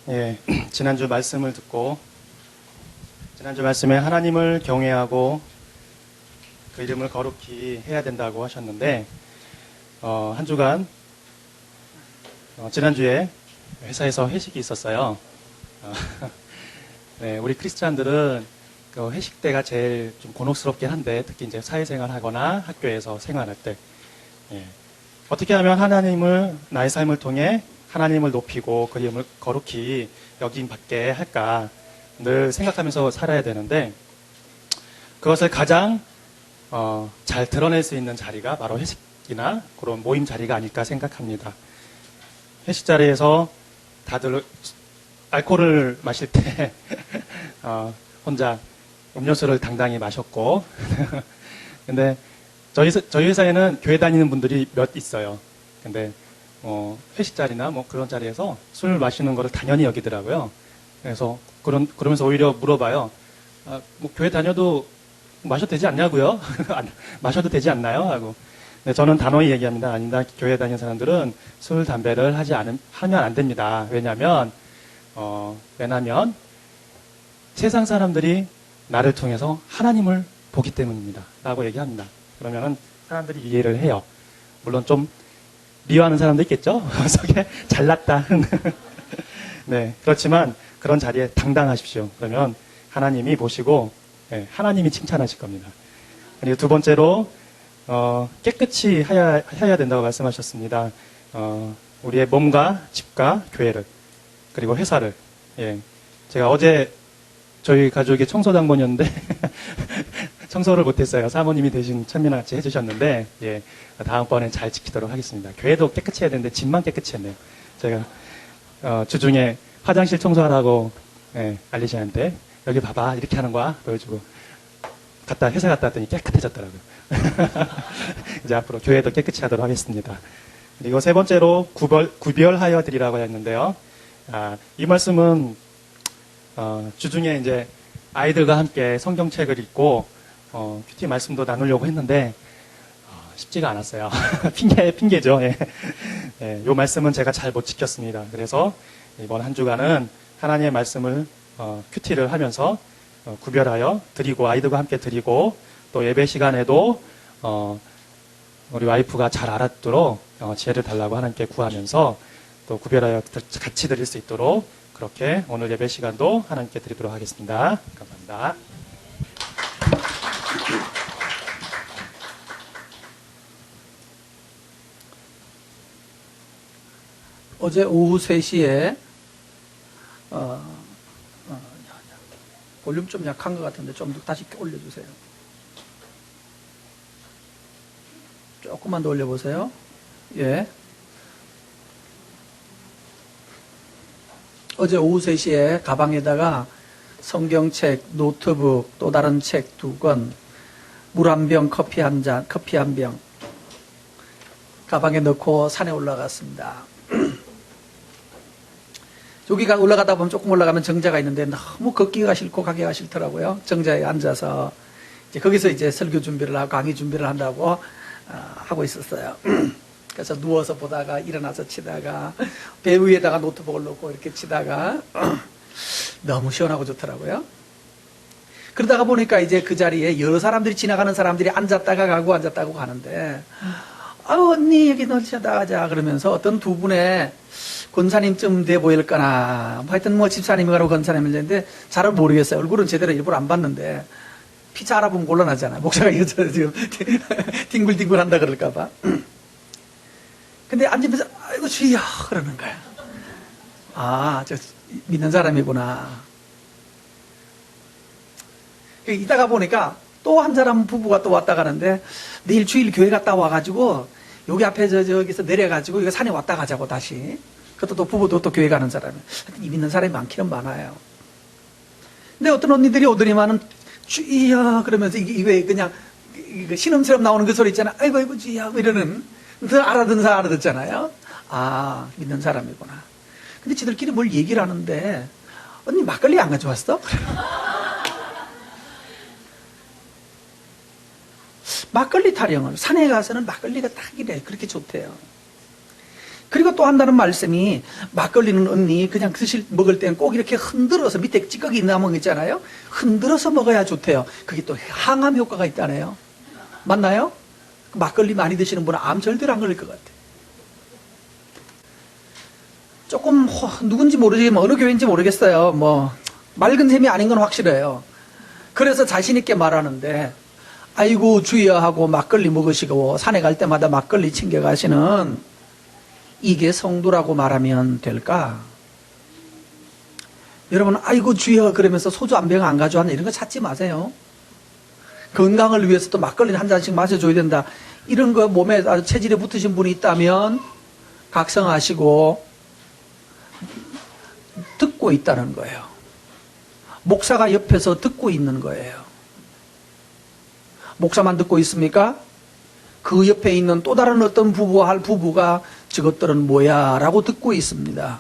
예, 지난주 말씀을 듣고 지난주 말씀에 하나님을 경외하고 그 이름을 거룩히 해야 된다고 하셨는데 한 주간 지난주에 회사에서 회식이 있었어요. 네, 우리 크리스찬들은 그 회식 때가 제일 좀 곤혹스럽긴 한데 특히 이제 사회생활 하거나 학교에서 생활할 때 어떻게 하면 하나님을 나의 삶을 통해 하나님을 높이고 그 이름을 거룩히 여김받게 할까 늘 생각하면서 살아야 되는데 그것을 가장 잘 드러낼 수 있는 자리가 바로 회식이나 그런 모임 자리가 아닐까 생각합니다. 회식 자리에서 다들 알코올을 마실 때 혼자 음료수를 당당히 마셨고 근데 저희 회사에는 교회 다니는 분들이 몇 있어요. 근데 회식 자리나 뭐 그런 자리에서 술 마시는 거를 당연히 여기더라고요. 그래서 그러면서 오히려 물어봐요. 뭐 교회 다녀도 마셔도 되지 않냐고요? 마셔도 되지 않나요? 하고. 근데 저는 단호히 얘기합니다. 아니다. 교회 다니는 사람들은 술, 담배를 하면 안 됩니다. 왜냐면 세상 사람들이 나를 통해서 하나님을 보기 때문입니다. 라고 얘기합니다. 그러면은 사람들이 이해를 해요. 물론 좀 미워하는 사람도 있겠죠? 속에 잘났다. 네, 그렇지만 그런 자리에 당당하십시오. 그러면 하나님이 보시고 하나님이 칭찬하실 겁니다. 그리고 두 번째로 깨끗이 해야 된다고 말씀하셨습니다. 우리의 몸과 집과 교회를 그리고 회사를 제가 어제 저희 가족이 청소당번이었는데 청소를 못했어요. 사모님이 대신 천민아같이 해주셨는데 다음번엔 잘 지키도록 하겠습니다. 교회도 깨끗이 해야 되는데 집만 깨끗이 했네요. 제가 주중에 화장실 청소하라고 알리시한테 여기 봐봐 이렇게 하는 거야 보여주고 회사 갔다 왔더니 깨끗해졌더라고요. 이제 앞으로 교회도 깨끗이 하도록 하겠습니다. 그리고 세 번째로 구별하여 드리라고 했는데요. 이 말씀은 주중에 이제 아이들과 함께 성경책을 읽고 큐티 말씀도 나누려고 했는데 쉽지가 않았어요. 핑계죠. 이 말씀은 제가 잘 못 지켰습니다. 그래서 이번 한 주간은 하나님의 말씀을 큐티를 하면서 구별하여 드리고 아이들과 함께 드리고 또 예배 시간에도 우리 와이프가 잘 알아듣도록 지혜를 달라고 하나님께 구하면서 또 구별하여 같이 드릴 수 있도록 그렇게 오늘 예배 시간도 하나님께 드리도록 하겠습니다. 감사합니다. 어제 오후 3시에 볼륨 좀 약한 것 같은데 좀 더 다시 올려주세요. 조금만 더 올려보세요. 어제 오후 3시에 가방에다가 성경책, 노트북, 또 다른 책 2권, 물 한 병, 커피 한 병 가방에 넣고 산에 올라갔습니다. 여기가 올라가다 보면 조금 올라가면 정자가 있는데 너무 걷기가 싫고 가기가 싫더라고요. 정자에 앉아서 거기서 이제 설교 준비를 하고 강의 준비를 한다고 하고 있었어요. 그래서 누워서 보다가 일어나서 치다가 배 위에다가 노트북을 놓고 이렇게 치다가 너무 시원하고 좋더라고요. 그러다가 보니까 이제 그 자리에 여러 사람들이 지나가는 사람들이 앉았다가 가고 앉았다가 가는데 언니 여기 놀자다 가자 그러면서 어떤 두 분의 권사님쯤 돼 보일까나 하여튼 뭐 집사님이라고 권사님인데 잘 모르겠어요. 얼굴은 제대로 일부러 안 봤는데 피자 알아보면 곤란하잖아요. 목사가 이거 지금 뒹굴뒹굴 한다 그럴까봐. 근데 앉으면서 아이고 주희야 그러는 거야. 저 믿는 사람이구나. 이따가 보니까 또 한 사람 부부가 또 왔다 가는데 내일 주일 교회 갔다 와가지고 여기 앞에 저기서 내려가지고 이거 산에 왔다 가자고 다시. 그것도 또 부부도 또 교회 가는 사람이. 하여튼 믿는 사람이 많기는 많아요. 근데 어떤 언니들이 오더니만은 주희야 그러면서 이게 그냥 신음처럼 나오는 그 소리 있잖아. 아이고 주희야 이러는 더 알아듣는 사람 알아듣잖아요. 믿는 사람이구나. 근데 지들끼리 뭘 얘기를 하는데 언니 막걸리 안 가져왔어? 막걸리 타령을 산에 가서는 막걸리가 딱이래. 그렇게 좋대요. 그리고 또 한다는 말씀이 막걸리는 언니 그냥 먹을 때는 꼭 이렇게 흔들어서 밑에 찌꺼기 남은 거 있잖아요. 흔들어서 먹어야 좋대요. 그게 또 항암 효과가 있다네요. 맞나요? 막걸리 많이 드시는 분은 암 절대로 안 걸릴 것 같아요. 조금 누군지 모르지만 어느 교회인지 모르겠어요. 뭐 맑은 셈이 아닌 건 확실해요. 그래서 자신 있게 말하는데 아이고 주여 하고 막걸리 먹으시고 산에 갈 때마다 막걸리 챙겨 가시는 이게 성도라고 말하면 될까? 여러분 아이고 주여 그러면서 소주 한 병 안 가져왔네 이런 거 찾지 마세요. 건강을 위해서 또 막걸리는 한 잔씩 마셔줘야 된다. 이런 거 몸에 아주 체질에 붙으신 분이 있다면 각성하시고 듣고 있다는 거예요. 목사가 옆에서 듣고 있는 거예요. 목사만 듣고 있습니까? 그 옆에 있는 또 다른 어떤 부부가 저것들은 뭐야 라고 듣고 있습니다.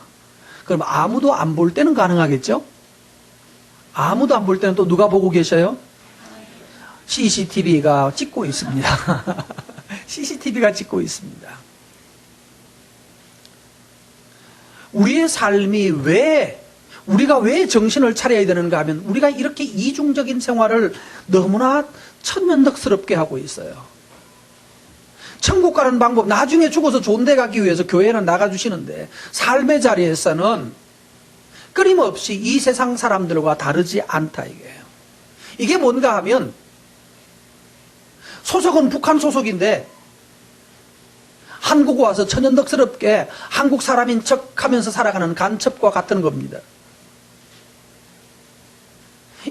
그럼 아무도 안 볼 때는 가능하겠죠? 아무도 안 볼 때는 또 누가 보고 계셔요? CCTV가 찍고 있습니다. CCTV가 찍고 있습니다. 우리의 삶이 우리가 왜 정신을 차려야 되는가 하면 우리가 이렇게 이중적인 생활을 너무나 천연덕스럽게 하고 있어요. 천국 가는 방법, 나중에 죽어서 좋은 데 가기 위해서 교회는 나가주시는데 삶의 자리에서는 끊임없이 이 세상 사람들과 다르지 않다 이게요. 이게 뭔가 하면 소속은 북한 소속인데 한국 와서 천연덕스럽게 한국 사람인 척하면서 살아가는 간첩과 같은 겁니다.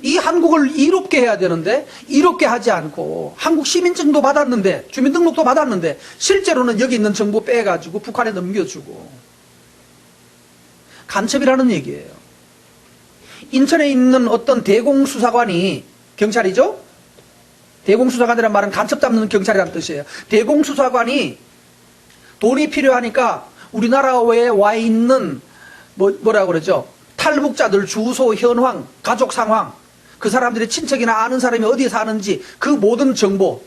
이 한국을 이롭게 해야 되는데 이롭게 하지 않고 한국 시민증도 받았는데 주민등록도 받았는데 실제로는 여기 있는 정보 빼가지고 북한에 넘겨주고 간첩이라는 얘기예요. 인천에 있는 어떤 대공수사관이 경찰이죠? 대공수사관이라는 말은 간첩 잡는 경찰이라는 뜻이에요. 대공수사관이 돈이 필요하니까 우리나라에 와 있는 뭐라 그러죠? 탈북자들 주소, 현황, 가족 상황, 그 사람들의 친척이나 아는 사람이 어디에 사는지 그 모든 정보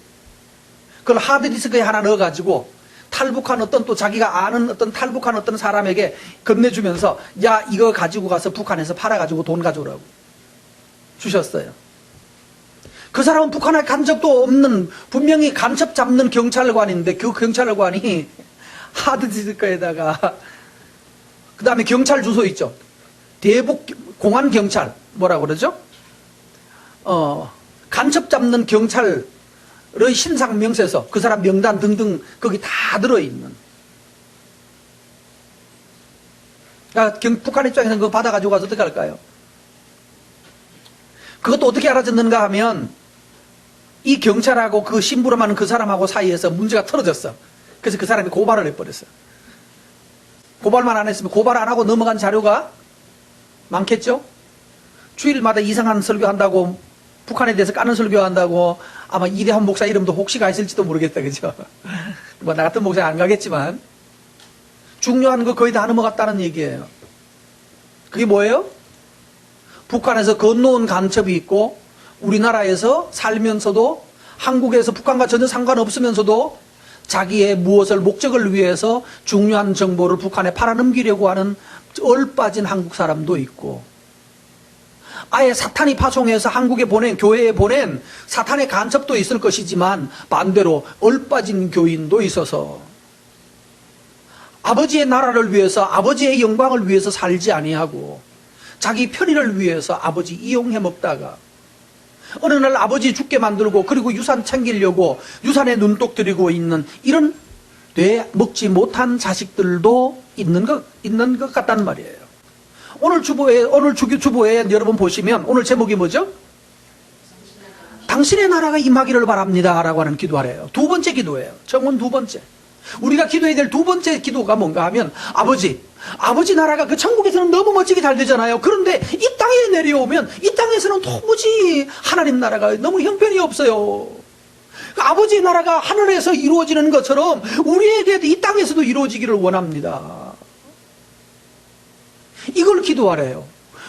그걸 하드디스크에 하나 넣어가지고 탈북한 어떤 또 자기가 아는 어떤 탈북한 어떤 사람에게 건네주면서 야 이거 가지고 가서 북한에서 팔아가지고 돈 가져오라고 주셨어요. 그 사람은 북한에 간 적도 없는 분명히 간첩 잡는 경찰관인데 그 경찰관이 하드디스크에다가 그 다음에 경찰 주소 있죠. 대북 공안경찰 뭐라고 그러죠? 간첩 잡는 경찰의 신상 명세서 그 사람 명단 등등 거기 다 들어있는. 그러니까 북한 입장에서는 그거 받아가지고 가서 어떻게 할까요? 그것도 어떻게 알아졌는가 하면 이 경찰하고 그 심부름하는 그 사람하고 사이에서 문제가 터져졌어. 그래서 그 사람이 고발을 해버렸어. 고발만 안 했으면 고발 안 하고 넘어간 자료가 많겠죠? 주일마다 이상한 설교한다고 북한에 대해서 까는 설교한다고 아마 이대환 목사 이름도 혹시 가 있을지도 모르겠다. 그죠? 뭐 나 같은 목사 안 가겠지만 중요한 거 거의 다 넘어갔다는 얘기예요. 그게 뭐예요? 북한에서 건너온 간첩이 있고 우리나라에서 살면서도 한국에서 북한과 전혀 상관없으면서도 자기의 무엇을 목적을 위해서 중요한 정보를 북한에 팔아넘기려고 하는 얼빠진 한국 사람도 있고 아예 사탄이 파송해서 한국에 보낸 교회에 보낸 사탄의 간첩도 있을 것이지만 반대로 얼빠진 교인도 있어서 아버지의 나라를 위해서 아버지의 영광을 위해서 살지 아니하고 자기 편의를 위해서 아버지 이용해 먹다가 어느 날 아버지 죽게 만들고 그리고 유산 챙기려고 유산에 눈독 들이고 있는 이런 뇌 먹지 못한 자식들도 있는 것 같단 말이에요. 오늘 주보에 여러분 보시면 오늘 제목이 뭐죠? 당신의 나라가 임하기를 바랍니다 라고 하는 기도하래요. 두 번째 기도예요. 정원 두 번째. 우리가 기도해야 될 두 번째 기도가 뭔가 하면 아버지 나라가 그 천국에서는 너무 멋지게 잘 되잖아요. 그런데 이 땅에 내려오면 이 땅에서는 도무지 하나님 나라가 너무 형편이 없어요. 아버지의 나라가 하늘에서 이루어지는 것처럼 우리에게도 이 땅에서도 이루어지기를 원합니다. 이걸 기도하래요.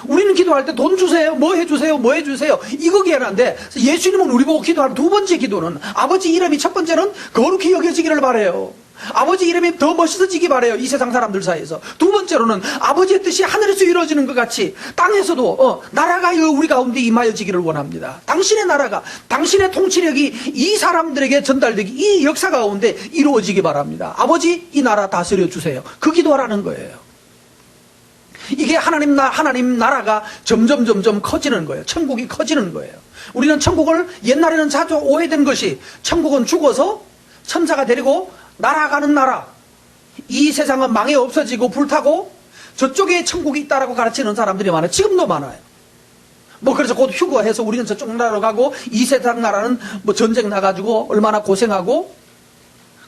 우리는 기도할 때 돈 주세요, 뭐 해주세요, 뭐 해주세요. 이거 기한한데 예수님은 우리 보고 기도하는 두 번째 기도는 아버지 이름이 첫 번째는 거룩히 여겨지기를 바래요. 아버지 이름이 더 멋있어지기 바래요. 이 세상 사람들 사이에서. 두 번째로는 아버지의 뜻이 하늘에서 이루어지는 것 같이 땅에서도 나라가 우리 가운데 임하여지기를 원합니다. 당신의 나라가, 당신의 통치력이 이 사람들에게 전달되기, 이 역사 가운데 이루어지기 바랍니다. 아버지 이 나라 다스려 주세요. 그 기도하라는 거예요. 이게 하나님 나라가 점점 커지는 거예요. 천국이 커지는 거예요. 우리는 천국을 옛날에는 자주 오해된 것이 천국은 죽어서 천사가 데리고 날아가는 나라, 이 세상은 망해 없어지고 불타고 저쪽에 천국이 있다라고 가르치는 사람들이 많아요. 지금도 많아요. 그래서 곧 휴거해서 우리는 저쪽 나라로 가고 이 세상 나라는 전쟁 나가지고 얼마나 고생하고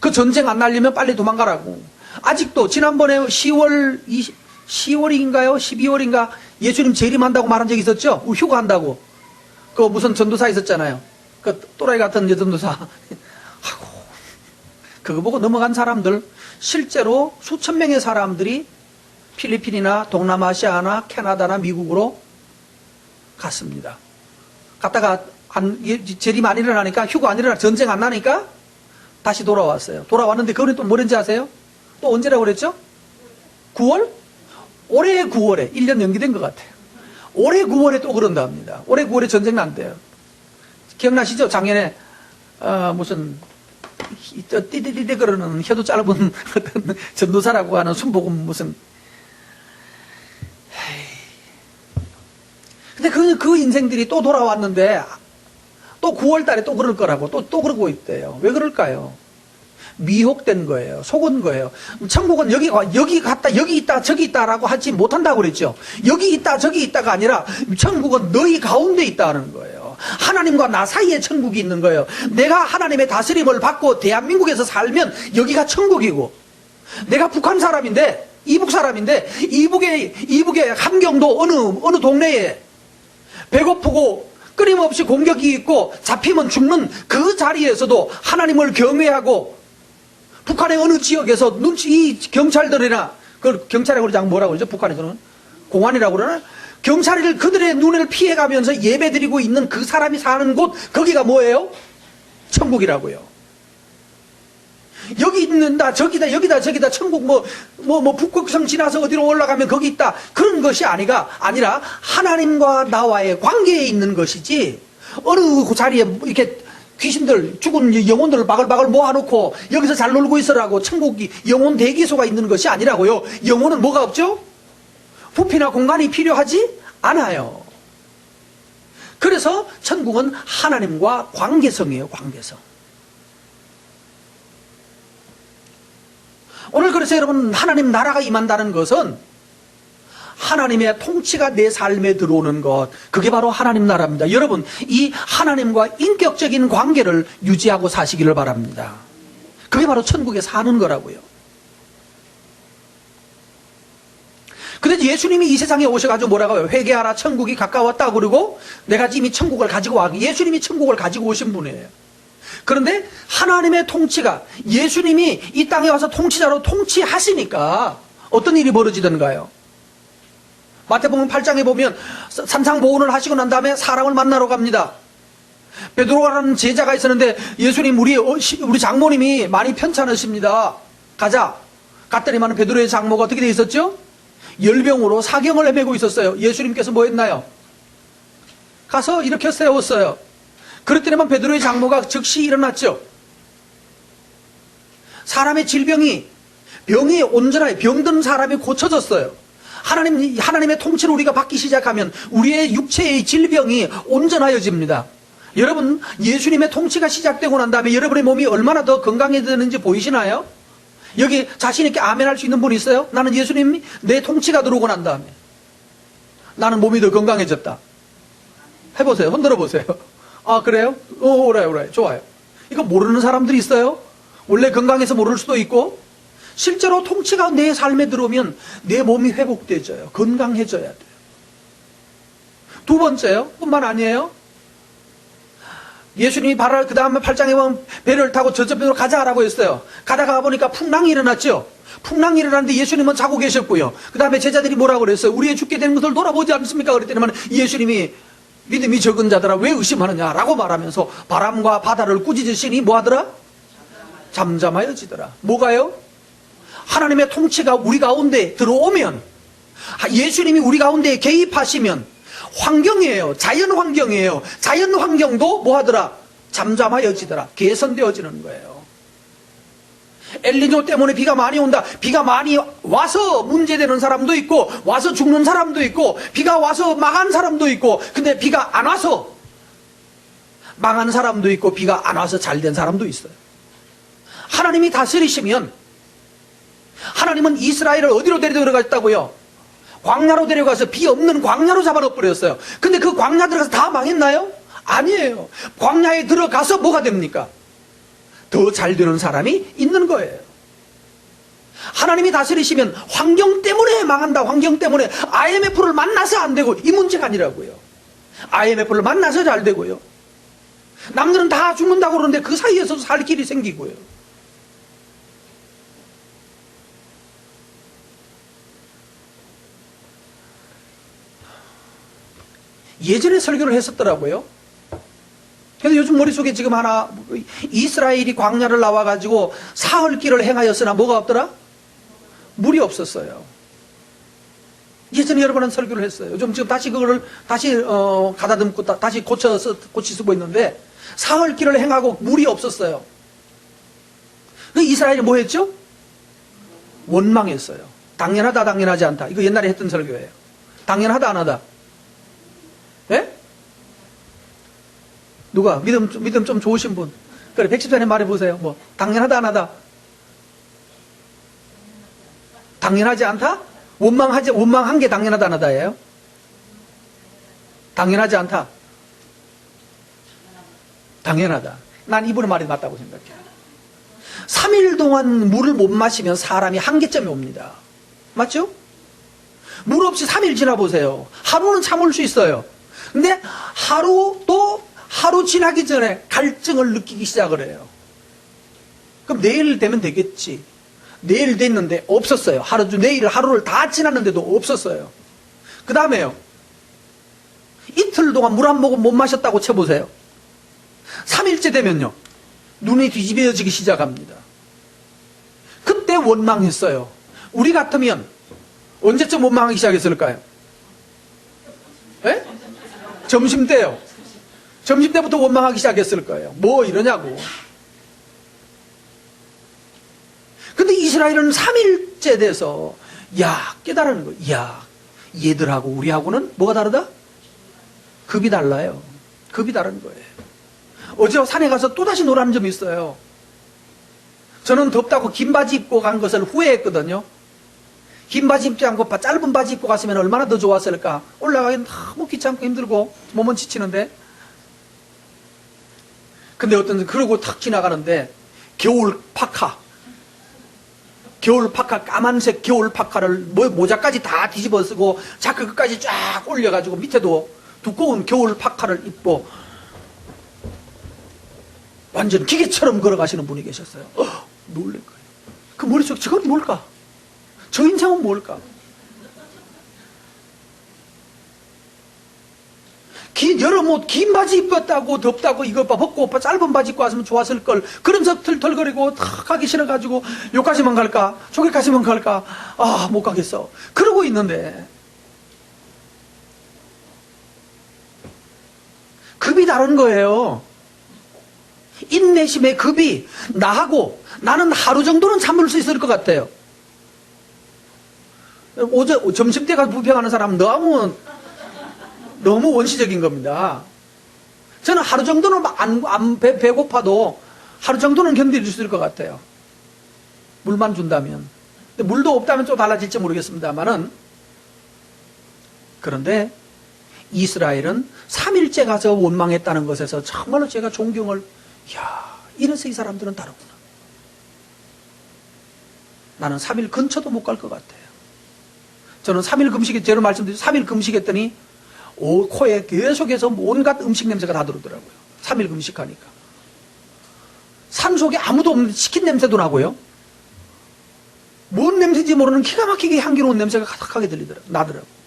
그 전쟁 안 날리면 빨리 도망가라고. 아직도 지난번에 10월인가요? 12월인가 예수님 재림한다고 말한 적이 있었죠? 휴거한다고. 그 무슨 전도사 있었잖아요. 그 또라이 같은 전도사. 하고 그거 보고 넘어간 사람들, 실제로 수천 명의 사람들이 필리핀이나 동남아시아나 캐나다나 미국으로 갔습니다. 갔다가 재림 안 일어나니까, 휴거 안 일어나니까, 전쟁 안 나니까 다시 돌아왔어요. 돌아왔는데 그거는 또 뭐랬는지 아세요? 또 언제라고 그랬죠? 9월? 올해 9월에 1년 연기된 것 같아요. 올해 9월에 또 그런다 합니다. 올해 9월에 전쟁 난대요. 기억나시죠? 작년에 무슨 띠디디디 그러는 혀도 짧은 어떤 전도사라고 하는 순복음 무슨. 근데 그 인생들이 또 돌아왔는데 또 9월 달에 또 그럴 거라고 또 그러고 있대요. 왜 그럴까요? 미혹된 거예요. 속은 거예요. 천국은 여기 갔다 여기 있다 저기 있다라고 하지 못한다고 그랬죠. 여기 있다 저기 있다가 아니라 천국은 너희 가운데 있다는 거예요. 하나님과 나 사이에 천국이 있는 거예요. 내가 하나님의 다스림을 받고 대한민국에서 살면 여기가 천국이고, 내가 북한 사람인데 이북 사람인데 이북의 함경도 어느 동네에 배고프고 끊임없이 공격이 있고 잡히면 죽는 그 자리에서도 하나님을 경외하고, 북한의 어느 지역에서 이 경찰들이나, 그 경찰이라고 그러지 않고 뭐라고 그러죠? 북한에서는 공안이라고 그러나? 경찰이 그들의 눈을 피해가면서 예배드리고 있는 그 사람이 사는 곳, 거기가 뭐예요? 천국이라고요. 여기 있는다, 저기다, 여기다, 저기다, 천국 북극성 지나서 어디로 올라가면 거기 있다. 그런 것이 아니라 하나님과 나와의 관계에 있는 것이지, 어느 자리에 이렇게 귀신들, 죽은 영혼들을 바글바글 모아놓고 여기서 잘 놀고 있으라고 천국이 영혼 대기소가 있는 것이 아니라고요. 영혼은 뭐가 없죠? 부피나 공간이 필요하지 않아요. 그래서 천국은 하나님과 관계성이에요. 관계성. 오늘 그래서 여러분, 하나님 나라가 임한다는 것은 하나님의 통치가 내 삶에 들어오는 것, 그게 바로 하나님 나라입니다. 여러분, 이 하나님과 인격적인 관계를 유지하고 사시기를 바랍니다. 그게 바로 천국에 사는 거라고요. 근데 예수님이 이 세상에 오셔가지고 뭐라고 해요? 회개하라, 천국이 가까웠다. 그러고 내가 이미 천국을 가지고 와. 예수님이 천국을 가지고 오신 분이에요. 그런데 하나님의 통치가, 예수님이 이 땅에 와서 통치자로 통치하시니까 어떤 일이 벌어지던가요? 마태복음 8장에 보면 산상보훈을 하시고 난 다음에 사람을 만나러 갑니다. 베드로라는 제자가 있었는데, 예수님 우리 장모님이 많이 편찮으십니다. 가자. 갔더니만 베드로의 장모가 어떻게 돼 있었죠? 열병으로 사경을 헤매고 있었어요. 예수님께서 뭐 했나요? 가서 일으켜 세웠어요. 그랬더니만 베드로의 장모가 즉시 일어났죠. 사람의 병이 온전하게 병든 사람이 고쳐졌어요. 하나님의 통치를 우리가 받기 시작하면 우리의 육체의 질병이 온전하여집니다. 여러분, 예수님의 통치가 시작되고 난 다음에 여러분의 몸이 얼마나 더 건강해지는지 보이시나요? 여기 자신 있게 아멘 할 수 있는 분 있어요? 나는 예수님이 내 통치가 들어오고 난 다음에 나는 몸이 더 건강해졌다. 해보세요. 흔들어 보세요. 아, 그래요? 오래. 좋아요. 이거 모르는 사람들이 있어요? 원래 건강해서 모를 수도 있고, 실제로 통치가 내 삶에 들어오면 내 몸이 회복되져요. 건강해져야 돼요. 두 번째요, 뿐만 아니에요. 예수님이 그 다음에 8장에 보면 배를 타고 저쪽으로 가자라고 했어요. 가다가 보니까 풍랑이 일어났죠. 풍랑이 일어났는데 예수님은 자고 계셨고요. 그 다음에 제자들이 뭐라고 그랬어요? 우리의 죽게 되는 것을 돌아보지 않습니까? 그랬더니 예수님이 믿음이 적은 자들아 왜 의심하느냐라고 말하면서 바람과 바다를 꾸짖으시니 뭐하더라? 잠잠하여지더라. 뭐가요? 하나님의 통치가 우리 가운데 들어오면, 예수님이 우리 가운데 개입하시면, 환경이에요. 자연 환경이에요. 자연 환경도 뭐 하더라? 잠잠하여지더라. 개선되어지는 거예요. 엘니뇨 때문에 비가 많이 온다. 비가 많이 와서 문제되는 사람도 있고, 와서 죽는 사람도 있고, 비가 와서 망한 사람도 있고, 근데 비가 안 와서 망한 사람도 있고, 비가 안 와서 잘된 사람도 있어요. 하나님이 다스리시면, 하나님은 이스라엘을 어디로 데려갔다고요? 광야로 데려가서 비 없는 광야로 잡아넣어버렸어요. 근데 그 광야 들어가서 다 망했나요? 아니에요. 광야에 들어가서 뭐가 됩니까? 더 잘 되는 사람이 있는 거예요. 하나님이 다스리시면 환경 때문에 망한다. 환경 때문에 IMF를 만나서 안 되고, 이 문제가 아니라고요. IMF를 만나서 잘 되고요. 남들은 다 죽는다고 그러는데 그 사이에서도 살 길이 생기고요. 예전에 설교를 했었더라고요. 그래서 요즘 머릿속에 지금 하나, 이스라엘이 광야를 나와가지고 사흘 길을 행하였으나 뭐가 없더라? 물이 없었어요. 예전에 여러 번 설교를 했어요. 요즘 지금 다시 그거를 다시 가다듬고 다시 고치 쓰고 있는데, 사흘 길을 행하고 물이 없었어요. 그 이스라엘이 뭐 했죠? 원망했어요. 당연하다, 당연하지 않다. 이거 옛날에 했던 설교예요. 당연하다, 안 하다? 예? 누가? 믿음 좀 좋으신 분. 그래, 110전에 말해보세요. 뭐, 당연하다, 안 하다? 당연하지 않다? 원망한 게 당연하다, 안 하다예요? 당연하지 않다? 당연하다. 난 이분의 말이 맞다고 생각해요. 3일 동안 물을 못 마시면 사람이 한계점이 옵니다. 맞죠? 물 없이 3일 지나보세요. 하루는 참을 수 있어요. 근데 하루 지나기 전에 갈증을 느끼기 시작을 해요. 그럼 내일 되면 되겠지. 내일 됐는데 없었어요. 내일 하루를 다 지났는데도 없었어요. 그 다음에요. 이틀 동안 물 한 모금 못 마셨다고 쳐보세요. 3일째 되면요. 눈이 뒤집어지기 시작합니다. 그때 원망했어요. 우리 같으면 언제쯤 원망하기 시작했을까요? 예? 점심때요. 점심때부터 원망하기 시작했을 거예요. 뭐 이러냐고. 근데 이스라엘은 3일째 돼서 깨달은 거예요. 얘들하고 우리하고는 뭐가 다르다? 급이 달라요. 급이 다른 거예요. 어제 산에 가서 또다시 놀라는 점이 있어요. 저는 덥다고 긴 바지 입고 간 것을 후회했거든요. 긴 바지 입지 않고 짧은 바지 입고 갔으면 얼마나 더 좋았을까. 올라가기는 너무 귀찮고 힘들고 몸은 지치는데. 근데 그러고 탁 지나가는데 겨울 파카, 까만색 겨울 파카를 모자까지 다 뒤집어 쓰고 자크 끝까지 쫙 올려가지고 밑에도 두꺼운 겨울 파카를 입고 완전 기계처럼 걸어가시는 분이 계셨어요. 놀랄 거예요. 그 머릿속에 저건 뭘까? 저 인생은 뭘까? 긴 바지 입었다고 덥다고 이거 벗고 짧은 바지 입고 왔으면 좋았을 걸. 그러면서 털털거리고 탁 가기 싫어가지고 여기까지만 갈까? 저기까지만 갈까? 못 가겠어. 그러고 있는데 급이 다른 거예요. 인내심의 급이 나는 하루 정도는 참을 수 있을 것 같아요. 점심 때 가서 부평하는 사람은 너무 원시적인 겁니다. 저는 하루 정도는 배고파도 하루 정도는 견딜 수 있을 것 같아요. 물만 준다면. 근데 물도 없다면 좀 달라질지 모르겠습니다만은. 그런데 이스라엘은 3일째 가서 원망했다는 것에서 정말로 제가 존경을, 이래서 이 사람들은 다르구나. 나는 3일 근처도 못 갈 것 같아요. 저는 3일 금식에, 3일 금식했더니 코에 계속해서 온갖 음식 냄새가 다 들어오더라고요. 3일 금식하니까. 산속에 아무도 없는데 치킨 냄새도 나고요. 뭔 냄새인지 모르는 기가 막히게 향기로운 냄새가 가득하게 나더라고요.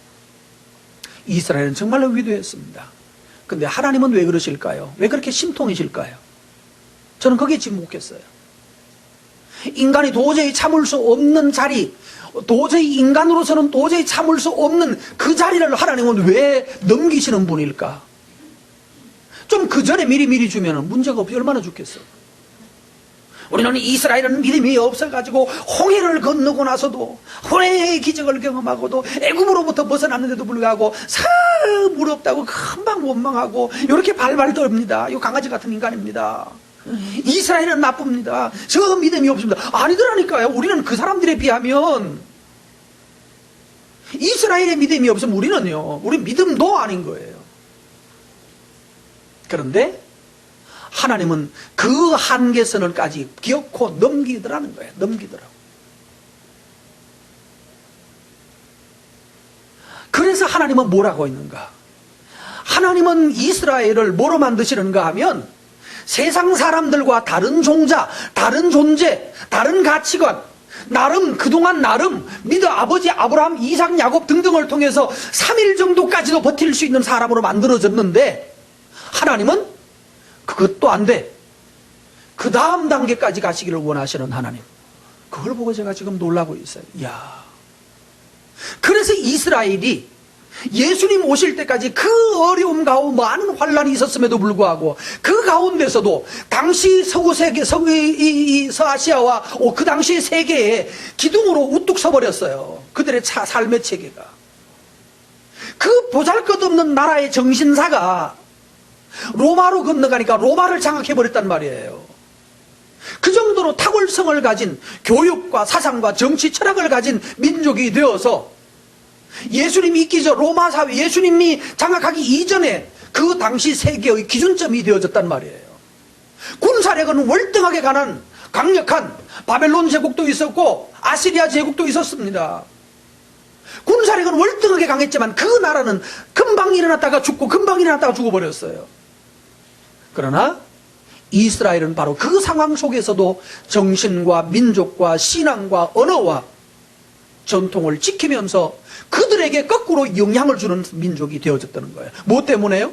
이스라엘은 정말로 위대했습니다. 근데 하나님은 왜 그러실까요? 왜 그렇게 심통이실까요? 저는 거기에 지금 묻겠어요. 인간이 도저히 참을 수 없는 자리, 도저히 인간으로서는 도저히 참을 수 없는 그 자리를 하나님은 왜 넘기시는 분일까? 좀 그 전에 미리 주면 문제가 없이 얼마나 좋겠어. 우리는 이스라엘은 믿음이 없어가지고 홍해를 건너고 나서도 홍해의 기적을 경험하고도 애굽으로부터 벗어났는데도 불구하고 무렵다고 금방 원망하고 이렇게 발발 떨립니다. 이 강아지 같은 인간입니다. 이스라엘은 나쁩니다. 저 믿음이 없습니다. 아니더라니까요. 우리는 그 사람들에 비하면 이스라엘의 믿음이 없으면 우리는요, 우리 믿음도 아닌 거예요. 그런데 하나님은 그 한계선을까지 기어코 넘기더라는 거예요. 넘기더라고. 그래서 하나님은 뭐라고 있는가? 하나님은 이스라엘을 뭐로 만드시는가 하면 세상 사람들과 다른 종자, 다른 존재, 다른 가치관, 그동안 믿어 아버지 아브라함, 이삭, 야곱 등등을 통해서 3일 정도까지도 버틸 수 있는 사람으로 만들어졌는데 하나님은 그것도 안 돼. 그 다음 단계까지 가시기를 원하시는 하나님. 그걸 보고 제가 지금 놀라고 있어요. 이야. 그래서 이스라엘이 예수님 오실 때까지 그 어려움 가운데 많은 환란이 있었음에도 불구하고 그 가운데서도 당시 서아시아와 그 당시 세계에 기둥으로 우뚝 서버렸어요. 그들의 삶의 체계가. 그 보잘것없는 나라의 정신사가 로마로 건너가니까 로마를 장악해버렸단 말이에요. 그 정도로 탁월성을 가진 교육과 사상과 정치 철학을 가진 민족이 되어서 예수님이 있기 전 로마 사회, 예수님이 장악하기 이전에 그 당시 세계의 기준점이 되어졌단 말이에요. 군사력은 월등하게 강력한 바벨론 제국도 있었고 아시리아 제국도 있었습니다. 군사력은 월등하게 강했지만 그 나라는 금방 일어났다가 죽고 금방 일어났다가 죽어버렸어요. 그러나 이스라엘은 바로 그 상황 속에서도 정신과 민족과 신앙과 언어와 전통을 지키면서 그들에게 거꾸로 영향을 주는 민족이 되어졌다는 거예요. 뭐 때문에요?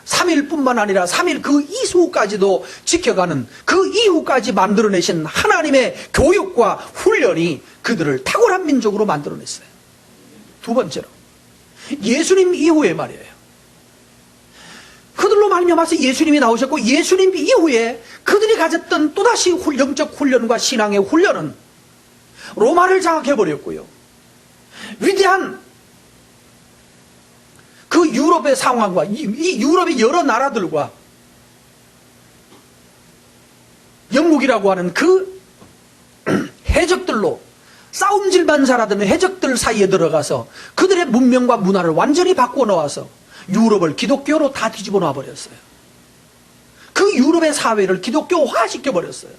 3일뿐만 아니라 3일 그 이후까지도 지켜가는, 그 이후까지 만들어내신 하나님의 교육과 훈련이 그들을 탁월한 민족으로 만들어냈어요. 두 번째로 예수님 이후에 말이에요. 그들로 말미암아서 예수님이 나오셨고 예수님 이후에 그들이 가졌던 또다시 영적 훈련과 신앙의 훈련은 로마를 장악해버렸고요. 위대한 그 유럽의 상황과 이 유럽의 여러 나라들과 영국이라고 하는 그 해적들로 싸움질만 잘하던 해적들 사이에 들어가서 그들의 문명과 문화를 완전히 바꾸어 놓아서 유럽을 기독교로 다 뒤집어 놔버렸어요. 그 유럽의 사회를 기독교화 시켜버렸어요.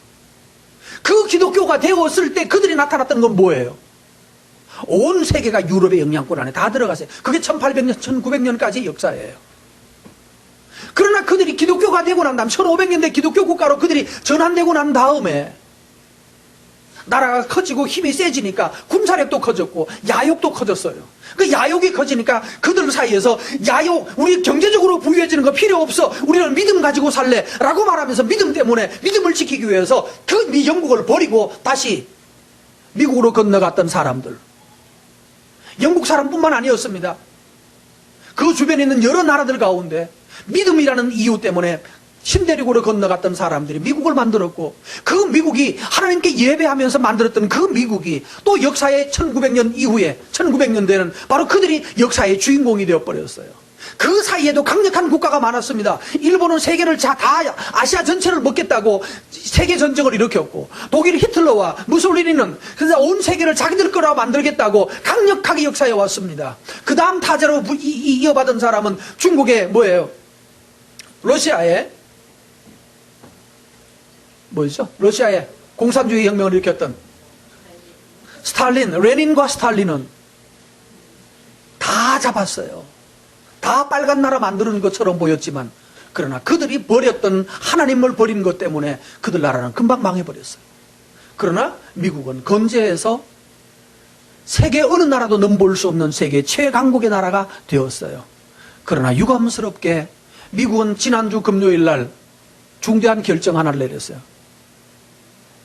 그 기독교가 되었을 때 그들이 나타났던 건 뭐예요? 온 세계가 유럽의 영향권 안에 다 들어가세요. 그게 1800년, 1900년까지의 역사예요. 그러나 그들이 기독교가 되고 난 다음 1500년대 기독교 국가로 그들이 전환되고 난 다음에 나라가 커지고 힘이 세지니까 군사력도 커졌고 야욕도 커졌어요. 그 야욕이 커지니까 그들 사이에서 우리 경제적으로 부유해지는 거 필요 없어, 우리는 믿음 가지고 살래 라고 말하면서 믿음 때문에 믿음을 지키기 위해서 그 영국을 버리고 다시 미국으로 건너갔던 사람들, 영국 사람뿐만 아니었습니다. 그 주변에 있는 여러 나라들 가운데 믿음이라는 이유 때문에 신대륙으로 건너갔던 사람들이 미국을 만들었고, 그 미국이 하나님께 예배하면서 만들었던 그 미국이 또 역사의 1900년 이후에 1900년대는 바로 그들이 역사의 주인공이 되어버렸어요. 그 사이에도 강력한 국가가 많았습니다. 일본은 세계를 다 아시아 전체를 먹겠다고 세계 전쟁을 일으켰고, 독일 히틀러와 무솔리니는 그래서 온 세계를 자기들 거라 만들겠다고 강력하게 역사에 왔습니다. 그 다음 타자로 이어받은 사람은 중국의 뭐예요? 러시아의 뭐였죠? 러시아의 공산주의 혁명을 일으켰던 레닌과 스탈린은 다 잡았어요. 다 빨간 나라 만드는 것처럼 보였지만, 그러나 그들이 버렸던 하나님을 버린 것 때문에 그들 나라는 금방 망해버렸어요. 그러나 미국은 건재해서 세계 어느 나라도 넘볼 수 없는 세계 최강국의 나라가 되었어요. 그러나 유감스럽게 미국은 지난주 금요일 날 중대한 결정 하나를 내렸어요.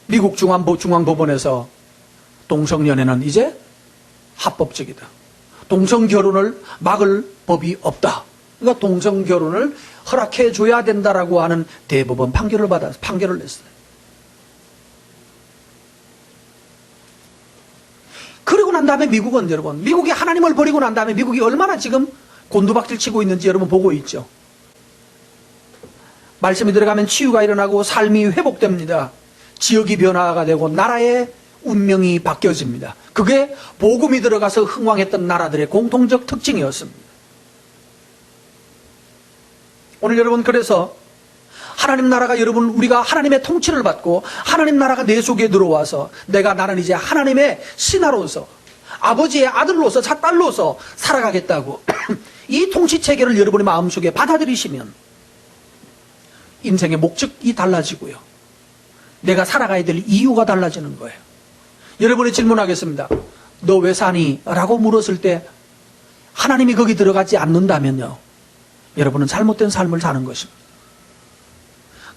미국 중앙법원에서 동성연애는 이제 합법적이다. 동성결혼을 막을 법이 없다. 그러니까 동성결혼을 허락해 줘야 된다라고 하는 대법원 판결을 냈어요. 그리고 난 다음에 미국은 여러분, 미국이 하나님을 버리고 난 다음에 미국이 얼마나 지금 곤두박질 치고 있는지 여러분 보고 있죠. 말씀이 들어가면 치유가 일어나고 삶이 회복됩니다. 지역이 변화가 되고 나라의 운명이 바뀌어집니다. 그게 복음이 들어가서 흥왕했던 나라들의 공통적 특징이었습니다. 오늘 여러분 그래서 하나님 나라가 여러분 우리가 하나님의 통치를 받고 하나님 나라가 내 속에 들어와서 나는 이제 하나님의 신하로서 아버지의 아들로서 딸로서 살아가겠다고 이 통치 체계를 여러분의 마음속에 받아들이시면 인생의 목적이 달라지고요. 내가 살아가야 될 이유가 달라지는 거예요. 여러분이 질문하겠습니다. 너 왜 사니? 라고 물었을 때 하나님이 거기 들어가지 않는다면요. 여러분은 잘못된 삶을 사는 것입니다.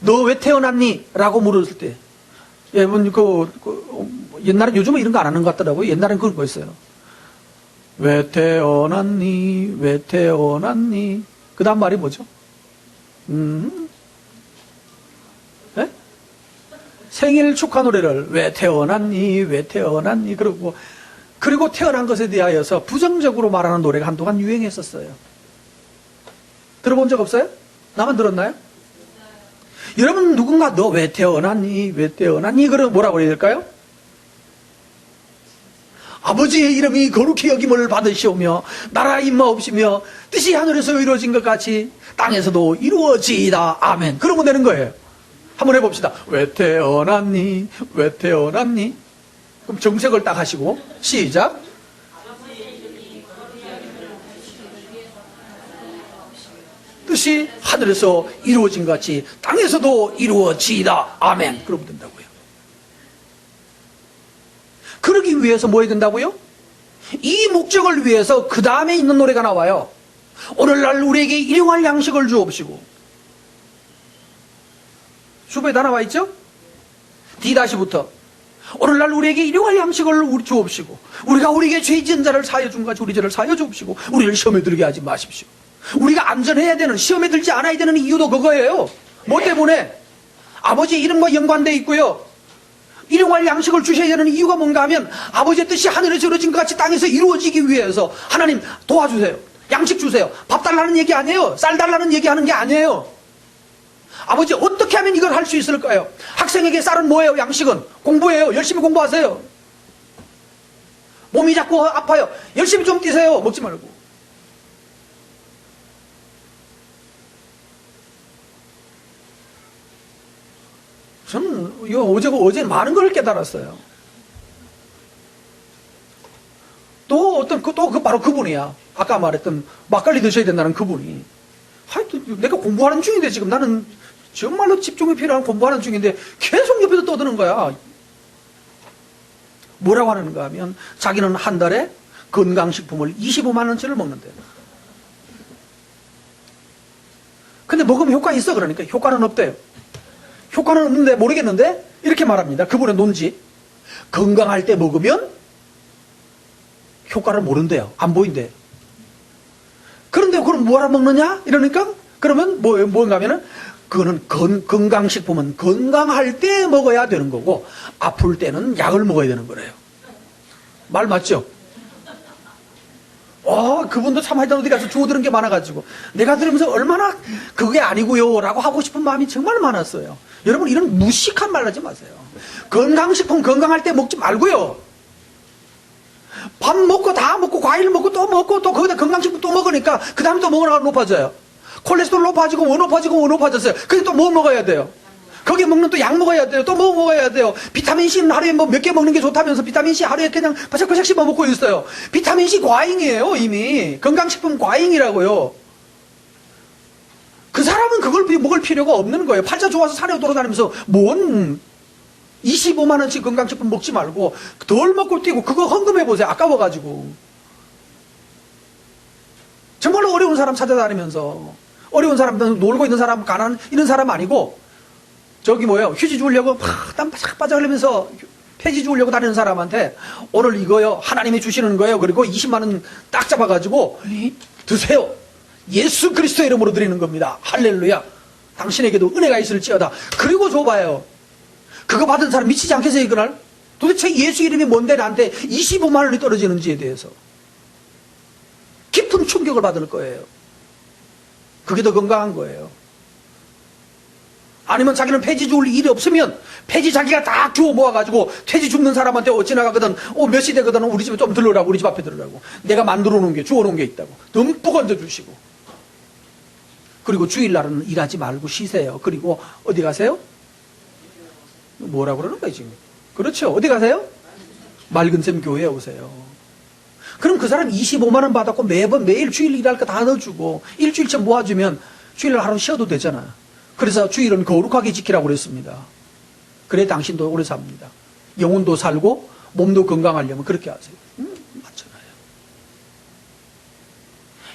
너 왜 태어났니? 라고 물었을 때 여러분 옛날에 요즘은 이런 거 안 하는 것 같더라고요. 옛날엔 그런 거 있어요. 왜 태어났니? 왜 태어났니? 그 다음 말이 뭐죠? 네? 생일 축하 노래를 왜 태어났니? 왜 태어났니? 그리고 태어난 것에 대하여서 부정적으로 말하는 노래가 한동안 유행했었어요. 들어본 적 없어요? 나만 들었나요? 여러분 누군가 너 왜 태어났니? 왜 태어났니? 그러면 뭐라고 해야 될까요? 아버지의 이름이 거룩히 여김을 받으시오며 나라 임마옵시며 뜻이 하늘에서 이루어진 것 같이 땅에서도 이루어지이다. 아멘. 그러면 되는 거예요. 한번 해봅시다. 왜 태어났니? 왜 태어났니? 그럼 정색을 딱 하시고 시작. 뜻이 하늘에서 이루어진 것 같이 땅에서도 이루어지이다. 아멘. 그러면 된다고요. 그러기 위해서 뭐 해야 된다고요? 이 목적을 위해서 그 다음에 있는 노래가 나와요. 오늘날 우리에게 일용할 양식을 주옵시고. 주부에 다 나와 있죠? D-부터 오늘날 우리에게 일용할 양식을 주옵시고 우리가 우리에게 죄 지은 자를 사하여 준 같이 우리 죄를 사하여 주옵시고 우리를 시험에 들게 하지 마십시오. 우리가 안전해야 되는, 시험에 들지 않아야 되는 이유도 그거예요. 뭐 때문에? 아버지의 이름과 연관되어 있고요. 일용할 양식을 주셔야 되는 이유가 뭔가 하면 아버지의 뜻이 하늘에서 이루어진 것 같이 땅에서 이루어지기 위해서 하나님 도와주세요. 양식 주세요. 밥 달라는 얘기 아니에요. 쌀 달라는 얘기 하는 게 아니에요. 아버지 어떻게 하면 이걸 할 수 있을까요? 학생에게 쌀은 뭐예요? 양식은 공부예요. 열심히 공부하세요. 몸이 자꾸 아파요. 열심히 좀 뛰세요. 먹지 말고. 저는 어제 많은 걸 깨달았어요. 바로 그분이야. 아까 말했던 막걸리 드셔야 된다는 그분이. 하여튼 내가 공부하는 중인데 지금 나는 정말로 집중이 필요한 공부하는 중인데 계속 옆에서 떠드는 거야. 뭐라고 하는가 하면 자기는 한 달에 건강식품을 25만 원치를 먹는데. 근데 먹으면 효과 있어 그러니까 효과는 없대요. 효과는 없는데 모르겠는데 이렇게 말합니다. 그분의 논지. 건강할 때 먹으면 효과를 모른대요. 안 보인대요. 그런데 그럼 뭐하러 먹느냐? 이러니까 그러면 뭔가 하면은 그거는 건강식품은 건강할 때 먹어야 되는 거고 아플 때는 약을 먹어야 되는 거래요. 말 맞죠? 그분도 참 하여튼 어디 가서 주워 들은 게 많아가지고 내가 들으면서 얼마나 그게 아니고요 라고 하고 싶은 마음이 정말 많았어요. 여러분 이런 무식한 말 하지 마세요. 건강식품 건강할 때 먹지 말고요. 밥 먹고 다 먹고 과일 먹고 또 거기다 건강식품 또 먹으니까 그 다음에 또 뭐가 높아져요. 콜레스테롤 높아지고 높아졌어요. 근데 또 뭐 먹어야 돼요? 거기에 먹는 또 약 먹어야 돼요. 또 뭐 먹어야 돼요? 비타민C는 하루에 뭐 몇 개 먹는 게 좋다면서 비타민C 하루에 그냥 바삭바삭 씹어 먹고 있어요. 비타민C 과잉이에요 이미. 건강식품 과잉이라고요. 그 사람은 그걸 먹을 필요가 없는 거예요. 팔자 좋아서 산에 돌아다니면서 뭔 25만 원씩 건강식품 먹지 말고 덜 먹고 뛰고 그거 헌금해보세요. 아까워가지고. 정말로 어려운 사람 찾아다니면서 어려운 사람, 놀고 있는 사람, 가난한 이런 사람 아니고 저기 뭐예요? 휴지 주려고 땀 바삭 바삭 흘리면서 폐지 주려고 다니는 사람한테 오늘 이거요, 하나님이 주시는 거예요. 그리고 20만 원 딱 잡아가지고 드세요. 예수 그리스도의 이름으로 드리는 겁니다. 할렐루야. 당신에게도 은혜가 있을지어다. 그리고 줘봐요. 그거 받은 사람 미치지 않겠어요, 이거날? 도대체 예수 이름이 뭔데 나한테 25만 원이 떨어지는지에 대해서 깊은 충격을 받을 거예요. 그게 더 건강한 거예요. 아니면 자기는 폐지 줄 일이 없으면 폐지 자기가 다 주워 모아가지고 퇴지 줍는 사람한테 지나가거든, 몇 시 되거든, 우리 집에 좀 들러라고, 우리 집 앞에 들러라고. 내가 만들어 놓은 게, 주워 놓은 게 있다고. 듬뿍 얹어주시고. 그리고 주일날은 일하지 말고 쉬세요. 그리고 어디 가세요? 뭐라 그러는 거예요, 지금? 그렇죠. 어디 가세요? 맑은샘 교회에 오세요. 그럼 그 사람 25만 원 받았고 매일 주일 일할 거 다 넣어주고 일주일째 모아주면 주일날 하루 쉬어도 되잖아. 그래서 주일은 거룩하게 지키라고 그랬습니다. 그래 당신도 오래 삽니다. 영혼도 살고 몸도 건강하려면 그렇게 하세요. 맞잖아요.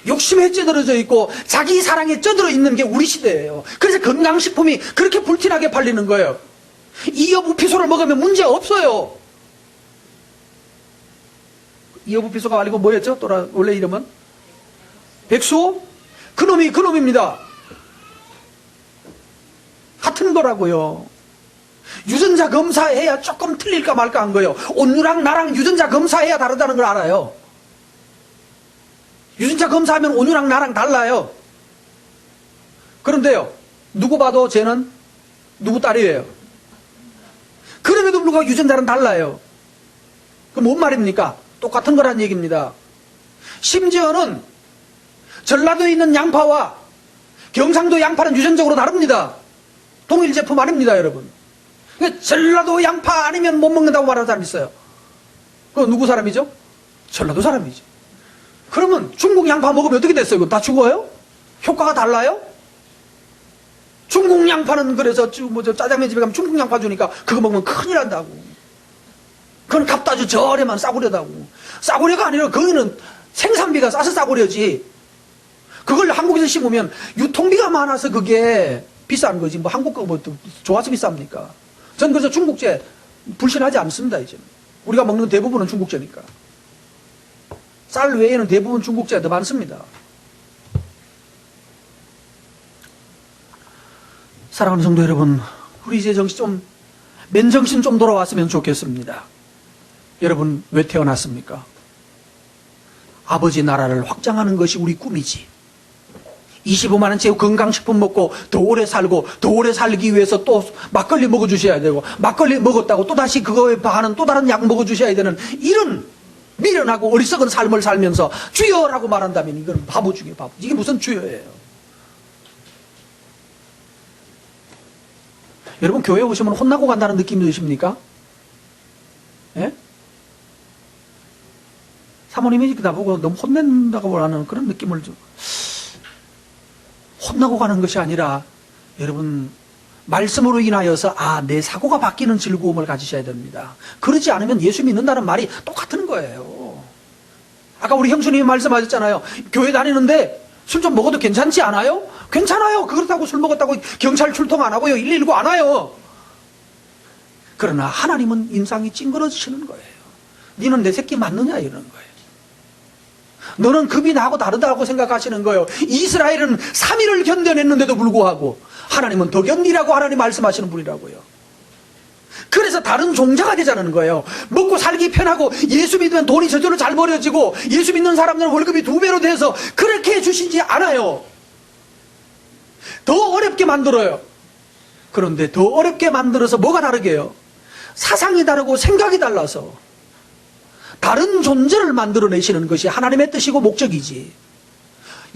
욕심에 쩌들어져 있고 자기 사랑에 쩌들어 있는 게 우리 시대예요. 그래서 건강식품이 그렇게 불티나게 팔리는 거예요. 이어부피소를 먹으면 문제 없어요. 이어부피소가 아니고 뭐였죠? 원래 이름은? 백수? 그놈입니다. 같은 거라고요. 유전자 검사해야 조금 틀릴까 말까 한 거예요. 온누랑 나랑 유전자 검사해야 다르다는 걸 알아요. 유전자 검사하면 온누랑 나랑 달라요. 그런데요, 누구 봐도 쟤는 누구 딸이에요. 그럼에도 불구하고 유전자는 달라요. 그럼 뭔 말입니까? 똑같은 거란 얘기입니다. 심지어는 전라도에 있는 양파와 경상도 양파는 유전적으로 다릅니다. 동일 제품 아닙니다, 여러분. 전라도 양파 아니면 못 먹는다고 말하는 사람 있어요. 그거 누구 사람이죠? 전라도 사람이죠. 그러면 중국 양파 먹으면 어떻게 됐어요? 이거 다 죽어요? 효과가 달라요? 중국 양파는 그래서 짜장면 집에 가면 중국 양파 주니까 그거 먹으면 큰일 난다고. 그건 값도 아주 저렴한 싸구려다고. 싸구려가 아니라 거기는 생산비가 싸서 싸구려지. 그걸 한국에서 심으면 유통비가 많아서 그게 비싼 거지. 뭐 한국 거 뭐 좋아서 비쌉니까? 전 그래서 중국제 불신하지 않습니다, 이제. 우리가 먹는 대부분은 중국제니까. 쌀 외에는 대부분 중국제가 더 많습니다. 사랑하는 성도 여러분, 우리 이제 맨정신 좀 돌아왔으면 좋겠습니다. 여러분, 왜 태어났습니까? 아버지 나라를 확장하는 것이 우리 꿈이지. 25만 원째 건강식품 먹고 더 오래 살고 더 오래 살기 위해서 또 막걸리 먹어주셔야 되고 막걸리 먹었다고 또다시 그거에 반하는 또 다른 약 먹어주셔야 되는 이런 미련하고 어리석은 삶을 살면서 주여라고 말한다면 이건 바보 중에 바보. 이게 무슨 주여예요? 여러분 교회 오시면 혼나고 간다는 느낌이 드십니까? 예? 사모님이 나보고 너무 혼낸다고 하는 그런 느낌을 좀 혼나고 가는 것이 아니라 여러분 말씀으로 인하여서 내 사고가 바뀌는 즐거움을 가지셔야 됩니다. 그러지 않으면 예수 믿는다는 말이 똑같은 거예요. 아까 우리 형수님이 말씀하셨잖아요. 교회 다니는데 술 좀 먹어도 괜찮지 않아요? 괜찮아요. 그렇다고 술 먹었다고 경찰 출동 안 하고요. 119 안 와요. 그러나 하나님은 인상이 찡그러지시는 거예요. 너는 내 새끼 맞느냐 이러는 거예요. 너는 급이 나하고 다르다고 생각하시는 거예요. 이스라엘은 3일을 견뎌냈는데도 불구하고 하나님은 더 견디라고 하나님 말씀하시는 분이라고요. 그래서 다른 종자가 되자는 거예요. 먹고 살기 편하고 예수 믿으면 돈이 저절로 잘 벌어지고 예수 믿는 사람들은 월급이 2배로 돼서 그렇게 해주시지 않아요. 더 어렵게 만들어요. 그런데 더 어렵게 만들어서 뭐가 다르게요? 사상이 다르고 생각이 달라서 다른 존재를 만들어내시는 것이 하나님의 뜻이고 목적이지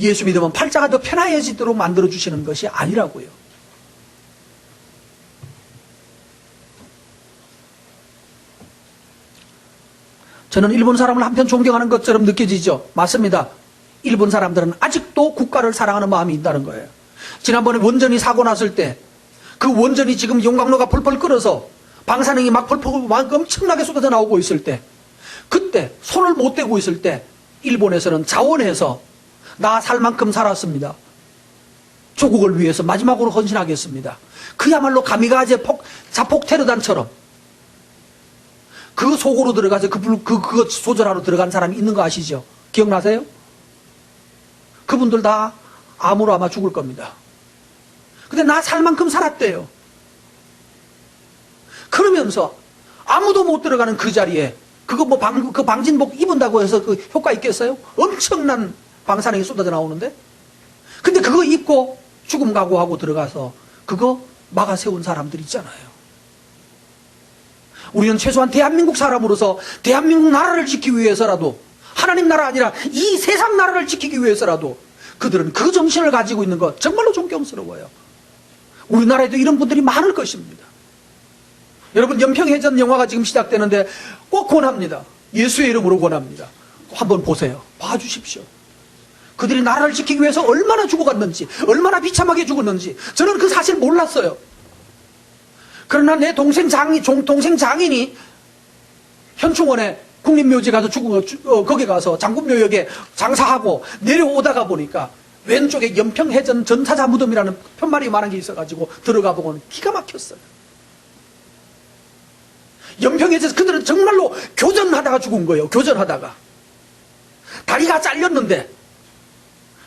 예수 믿으면 팔자가 더 편해지도록 만들어주시는 것이 아니라고요. 저는 일본 사람을 한편 존경하는 것처럼 느껴지죠. 맞습니다. 일본 사람들은 아직도 국가를 사랑하는 마음이 있다는 거예요. 지난번에 원전이 사고 났을 때 그 원전이 지금 용광로가 펄펄 끓어서 방사능이 막 엄청나게 쏟아져 나오고 있을 때 그때 손을 못 대고 있을 때 일본에서는 자원해서 나 살 만큼 살았습니다. 조국을 위해서 마지막으로 헌신하겠습니다. 그야말로 가미가제 자폭 테러단처럼 그 속으로 들어가서 그거 조절하러 들어간 사람이 있는 거 아시죠? 기억나세요? 그분들 다 암으로 아마 죽을 겁니다. 근데 나 살 만큼 살았대요. 그러면서 아무도 못 들어가는 그 자리에 그거 뭐 그 방진복 입은다고 해서 그 효과 있겠어요? 엄청난 방사능이 쏟아져 나오는데? 근데 그거 입고 죽음 각오하고 들어가서 그거 막아 세운 사람들 있잖아요. 우리는 최소한 대한민국 사람으로서 대한민국 나라를 지키기 위해서라도, 하나님 나라 아니라 이 세상 나라를 지키기 위해서라도 그들은 그 정신을 가지고 있는 것 정말로 존경스러워요. 우리나라에도 이런 분들이 많을 것입니다. 여러분, 연평해전 영화가 지금 시작되는데 꼭 권합니다. 예수의 이름으로 권합니다. 한번 보세요. 봐주십시오. 그들이 나라를 지키기 위해서 얼마나 죽어갔는지, 얼마나 비참하게 죽었는지 저는 그 사실 몰랐어요. 그러나 내 동생 장인이 현충원에 국립묘지 가서 거기 가서 장군묘역에 장사하고 내려오다가 보니까 왼쪽에 연평해전 전사자 무덤이라는 편말이 만한 게 있어가지고 들어가 보고는 기가 막혔어요. 연평해전 그들은 정말로 교전하다가 죽은 거예요. 교전하다가 다리가 잘렸는데,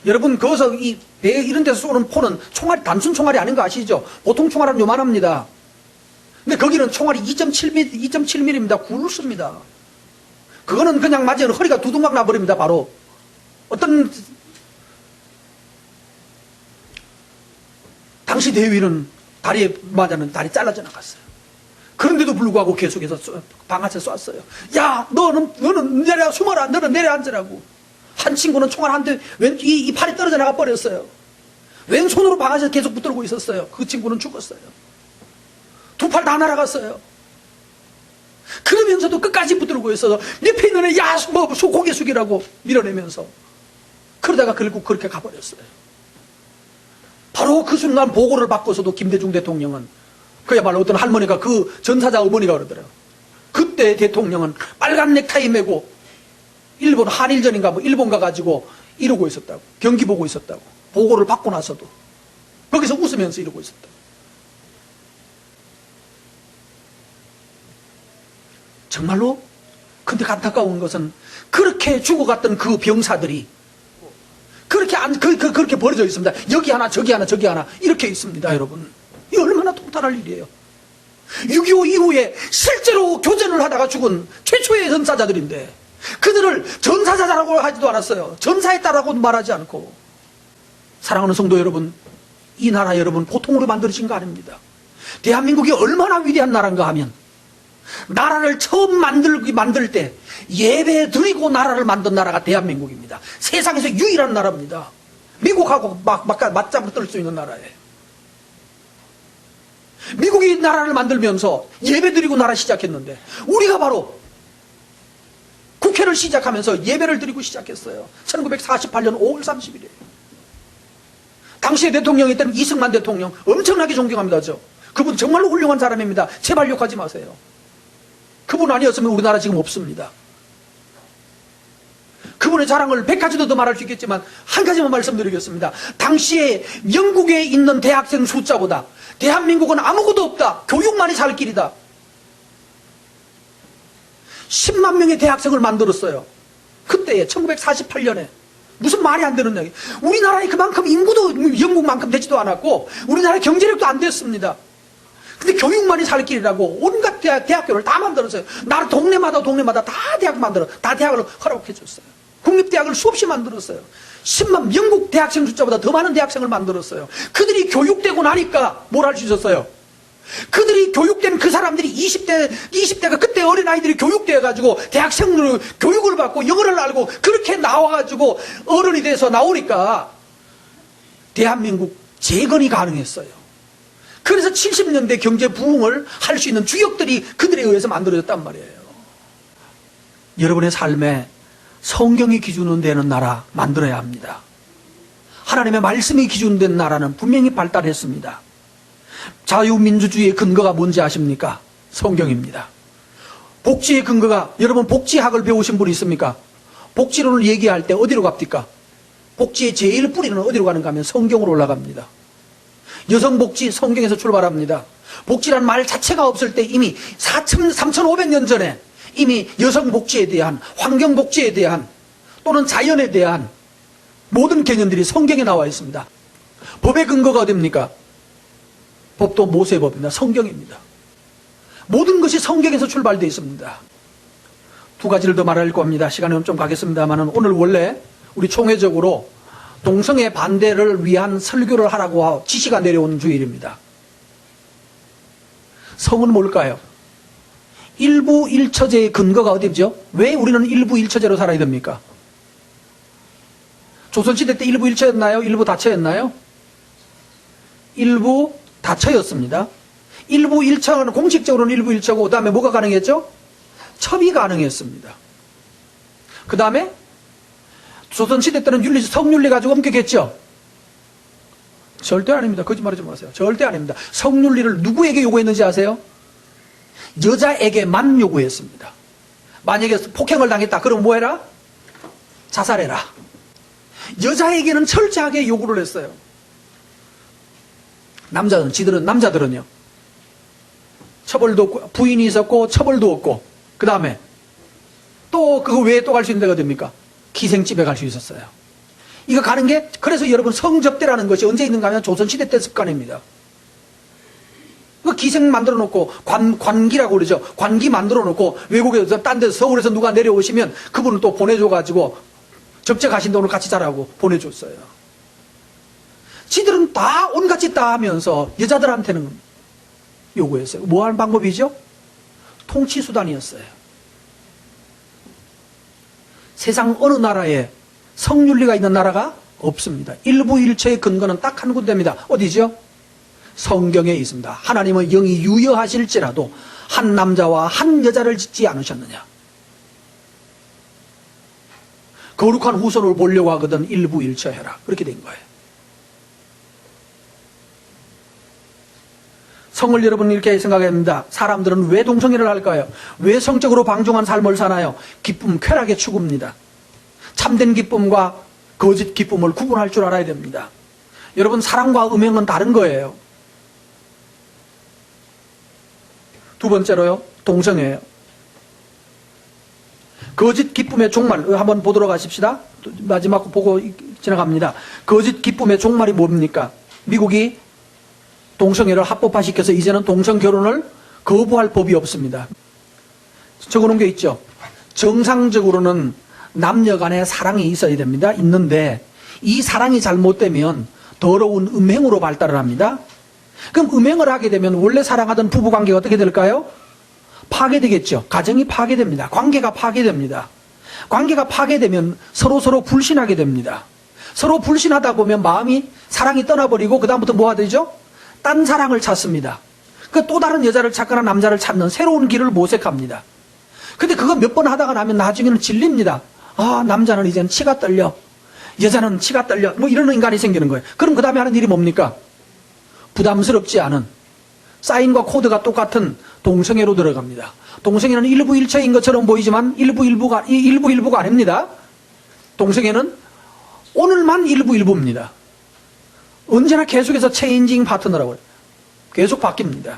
여러분 거기서 이 배 이런 데서 쏘는 포는 총알이 단순 총알이 아닌 거 아시죠? 보통 총알은 요만합니다. 근데 거기는 총알이 2.7mm입니다. 굵습니다. 그거는 그냥 맞으면 허리가 두둥각 나버립니다. 바로 어떤 당시 대위는 다리에 맞아는 다리 잘라져 나갔어요. 그런데도 불구하고 계속해서 방아쇠 쐈어요. 야, 너는 내려 숨어라. 너는 내려앉으라고. 한 친구는 총알 한 대 이 팔이 떨어져 나가 버렸어요. 왼손으로 방아쇠 계속 붙들고 있었어요. 그 친구는 죽었어요. 두 팔 다 날아갔어요. 그러면서도 끝까지 붙들고 있어서 옆에 있는 애, 야, 뭐 고개 숙이라고 밀어내면서 그러다가 결국 그렇게 가버렸어요. 바로 그 순간 보고를 받고서도 김대중 대통령은, 그야말로 어떤 할머니가 그 전사자 어머니가 그러더라고요. 그때 대통령은 빨간 넥타이 메고 일본 한일전인가 뭐 일본 가가지고 이러고 있었다고. 경기 보고 있었다고. 보고를 받고 나서도 거기서 웃으면서 이러고 있었다고. 정말로. 근데 안타까운 것은 그렇게 죽어갔던 그 병사들이 그렇게 버려져 있습니다. 여기 하나 저기 하나 저기 하나 이렇게 있습니다. 여러분, 이 얼마나 통탄할 일이에요. 6.25 이후에 실제로 교전을 하다가 죽은 최초의 전사자들인데 그들을 전사자라고 하지도 않았어요. 전사했다라고도 말하지 않고. 사랑하는 성도 여러분, 이 나라 여러분 보통으로 만들어진 거 아닙니다. 대한민국이 얼마나 위대한 나라인가 하면, 나라를 처음 만들 때 예배 드리고 나라를 만든 나라가 대한민국입니다. 세상에서 유일한 나라입니다. 미국하고 맞잡을 수 있는 나라예요. 미국이 나라를 만들면서 예배 드리고 나라 시작했는데 우리가 바로 국회를 시작하면서 예배를 드리고 시작했어요. 1948년 5월 30일이에요. 당시의 대통령이 때는 이승만 대통령 엄청나게 존경합니다. 그분 정말로 훌륭한 사람입니다. 제발 욕하지 마세요. 그분 아니었으면 우리나라 지금 없습니다. 그분의 자랑을 100가지도 더 말할 수 있겠지만 한 가지만 말씀드리겠습니다. 당시에 영국에 있는 대학생 숫자보다 대한민국은 아무것도 없다. 교육만이 살 길이다. 10만 명의 대학생을 만들었어요. 그때에 1948년에. 무슨 말이 안 되는 얘기. 우리나라에 그만큼 인구도 영국만큼 되지도 않았고 우리나라 경제력도 안 됐습니다. 근데 교육만이 살 길이라고 온갖 대학교를 다 만들었어요. 나라 동네마다 다 대학 다 대학을 허락해 줬어요. 국립대학을 수없이 만들었어요. 10만 영국 대학생 숫자보다 더 많은 대학생을 만들었어요. 그들이 교육되고 나니까 뭘 할 수 있었어요? 그들이 교육된 그 사람들이 20대가 그때 어린아이들이 교육되어가지고 대학생으로 교육을 받고 영어를 알고 그렇게 나와가지고 어른이 돼서 나오니까 대한민국 재건이 가능했어요. 그래서 70년대 경제 부흥을 할 수 있는 주역들이 그들에 의해서 만들어졌단 말이에요. 여러분의 삶에 성경이 기준은 되는 나라 만들어야 합니다. 하나님의 말씀이 기준된 나라는 분명히 발달했습니다. 자유민주주의의 근거가 뭔지 아십니까? 성경입니다. 복지의 근거가, 여러분 복지학을 배우신 분이 있습니까? 복지론을 얘기할 때 어디로 갑니까? 복지의 제일 뿌리는 어디로 가는가 하면 성경으로 올라갑니다. 여성 복지 성경에서 출발합니다. 복지란 말 자체가 없을 때 이미 3,500년 전에 이미 여성 복지에 대한, 환경 복지에 대한 또는 자연에 대한 모든 개념들이 성경에 나와 있습니다. 법의 근거가 어디입니까? 법도 모세법입니다. 성경입니다. 모든 것이 성경에서 출발되어 있습니다. 두 가지를 더 말하려고 합니다. 시간은 좀 가겠습니다만 오늘 원래 우리 총회적으로 동성애 반대를 위한 설교를 하라고 지시가 내려온 주일입니다. 성은 뭘까요? 일부 일처제의 근거가 어디죠? 왜 우리는 일부 일처제로 살아야 됩니까? 조선시대 때 일부 일처였나요? 일부 다처였나요? 일부 다처였습니다. 일부 일처는 공식적으로는 일부 일처고 그 다음에 뭐가 가능했죠? 첩이 가능했습니다. 그 다음에 조선시대 때는 성윤리 가지고 엄격했죠? 절대 아닙니다. 거짓말하지 마세요. 절대 아닙니다. 성윤리를 누구에게 요구했는지 아세요? 여자에게만 요구했습니다. 만약에 폭행을 당했다. 그럼 뭐 해라? 자살해라. 여자에게는 철저하게 요구를 했어요. 남자들은요. 처벌도 없고, 부인이 있었고, 처벌도 없고, 그 다음에 또 그거 외에 또 갈 수 있는 데가 됩니까? 기생집에 갈 수 있었어요. 이거 가는 게, 그래서 여러분 성접대라는 것이 언제 있는가 하면 조선시대 때 습관입니다. 그 기생 만들어 놓고, 관기라고 그러죠. 관기 만들어 놓고, 외국에서, 딴 데서 서울에서 누가 내려오시면 그분을 또 보내줘가지고, 접대 가신다 오늘 같이 자라고 보내줬어요. 지들은 다 온갖 짓 다 하면서 여자들한테는 요구했어요. 뭐 하는 방법이죠? 통치수단이었어요. 세상 어느 나라에 성윤리가 있는 나라가 없습니다. 일부 일처의 근거는 딱 한 군데입니다. 어디죠? 성경에 있습니다. 하나님은 영이 유여하실지라도 한 남자와 한 여자를 짓지 않으셨느냐. 거룩한 후손을 보려고 하거든 일부 일처해라. 그렇게 된 거예요. 성을 여러분 이렇게 생각합니다. 사람들은 왜 동성애를 할까요? 왜 성적으로 방종한 삶을 사나요? 기쁨, 쾌락의 추구입니다. 참된 기쁨과 거짓 기쁨을 구분할 줄 알아야 됩니다. 여러분 사랑과 음행은 다른 거예요. 두 번째로요. 동성애예요. 거짓 기쁨의 종말 한번 보도록 하십시다. 마지막 보고 지나갑니다. 거짓 기쁨의 종말이 뭡니까? 미국이 동성애를 합법화시켜서 이제는 동성 결혼을 거부할 법이 없습니다. 적어놓은 게 있죠. 정상적으로는 남녀 간의 사랑이 있어야 됩니다. 있는데 이 사랑이 잘못되면 더러운 음행으로 발달을 합니다. 그럼 음행을 하게 되면 원래 사랑하던 부부관계가 어떻게 될까요? 파괴되겠죠. 가정이 파괴됩니다. 관계가 파괴됩니다. 관계가 파괴되면 서로 불신하게 됩니다. 서로 불신하다 보면 마음이 사랑이 떠나버리고 그 다음부터 뭐가 되죠? 딴 사랑을 찾습니다. 그 또 다른 여자를 찾거나 남자를 찾는 새로운 길을 모색합니다. 근데 그거 몇 번 하다가 나면 나중에는 질립니다. 아, 남자는 이제는 치가 떨려. 여자는 치가 떨려. 뭐 이런 인간이 생기는 거예요. 그럼 그 다음에 하는 일이 뭡니까? 부담스럽지 않은 사인과 코드가 똑같은 동성애로 들어갑니다. 동성애는 일부 일처인 것처럼 보이지만 일부가 아닙니다. 동성애는 오늘만 일부입니다. 언제나 계속해서 체인징 파트너라고 해요. 계속 바뀝니다.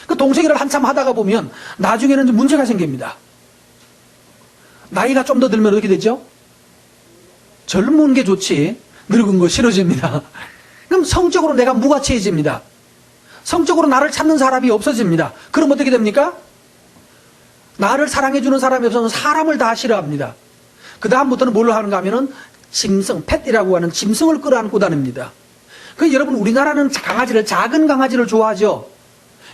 그 동성애를 한참 하다가 보면 나중에는 문제가 생깁니다. 나이가 좀 더 들면 어떻게 되죠? 젊은 게 좋지 늙은 거 싫어집니다. 그럼 성적으로 내가 무가치해집니다. 성적으로 나를 찾는 사람이 없어집니다. 그럼 어떻게 됩니까? 나를 사랑해주는 사람이 없어서 사람을 다 싫어합니다. 그 다음부터는 뭘 하는가 하면은 짐승, 펫이라고 하는 짐승을 끌어안고 다닙니다. 그 여러분 우리나라는 강아지를 작은 강아지를 좋아하죠.